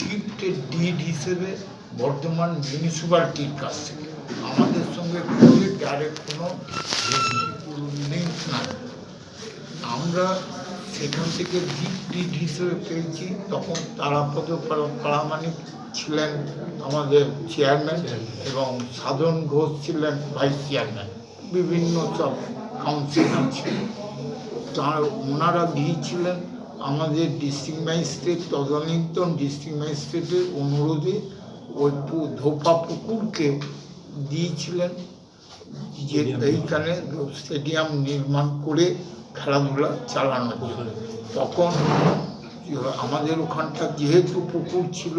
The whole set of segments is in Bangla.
গিফটেড ডিড হিসেবে বর্ধমান মিউনিসিপ্যালিটির কাছ থেকে। আমাদের সঙ্গে খুবই ডাইরেক্ট কোনো লিঙ্ক নাই। আমরা সেখান থেকে গিফট ডিড হিসেবে পেয়েছি। তখন তারাপদ প্রামাণিক ছিলেন আমাদের চেয়ারম্যান এবং সাধন ঘোষ ছিলেন ভাইস চেয়ারম্যান, বিভিন্ন সব কাউন্সিলর ছিলেন। তার ওনারা দিয়েছিলেন আমাদের ডিস্ট্রিক্ট ম্যাজিস্ট্রেট, তদানীন্তন ডিস্ট্রিক্ট ম্যাজিস্ট্রেটের অনুরোধে ওই ধোপা পুকুরকে দিয়েছিলেন যে এইখানে স্টেডিয়াম নির্মাণ করে খেলাধুলা চালানোর জন্য। তখন আমাদের ওখানটা যেহেতু পুকুর ছিল,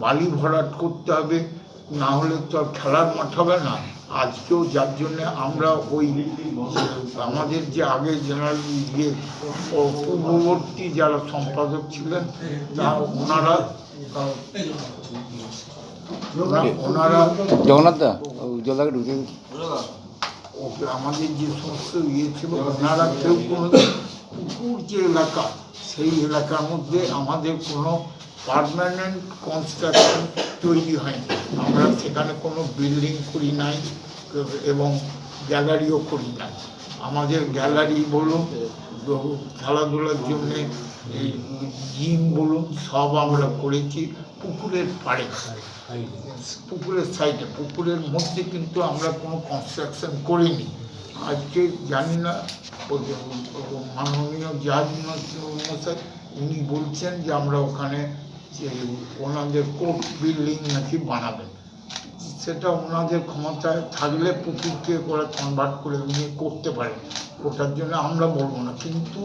বালি ভরাট করতে হবে, না হলে তো আর খেলার মাঠ হবে না। আজকেও যার জন্যে আমরা ওই আমাদের যে আগে জেনারেল পূর্ববর্তী যারা সম্পাদক ছিলেন তা ওনারা জগন্নাথ দা জলদাকে ঢুকে আমাদের যে সমস্ত ছিল ওনারা কেউ কোনো পুকুর যে এলাকা সেই এলাকার মধ্যে আমাদের কোনো পার্মানেন্ট কনস্ট্রাকশন তৈরি হয়নি। আমরা সেখানে কোনো বিল্ডিং করি নাই এবং গ্যালারিও করি নাই। আমাদের গ্যালারি বলুন, খেলাধুলার জন্যে এই জিম বলুন, সব আমরা করেছি পুকুরের পাড়ে, পুকুরের সাইডে। পুকুরের মধ্যে কিন্তু আমরা কোনো কনস্ট্রাকশন করিনি। আজকে জানি না মাননীয় জাজ মশাই উনি বলছেন যে আমরা ওখানে যে ওনাদের কোর্ট বিল্ডিং নাকি বানাবেন। সেটা ওনাদের ক্ষমতায় থাকলে পুকুরকে ওরা কনভার্ট করে নিয়ে করতে পারে, ওটার জন্য আমরা বলবো না। কিন্তু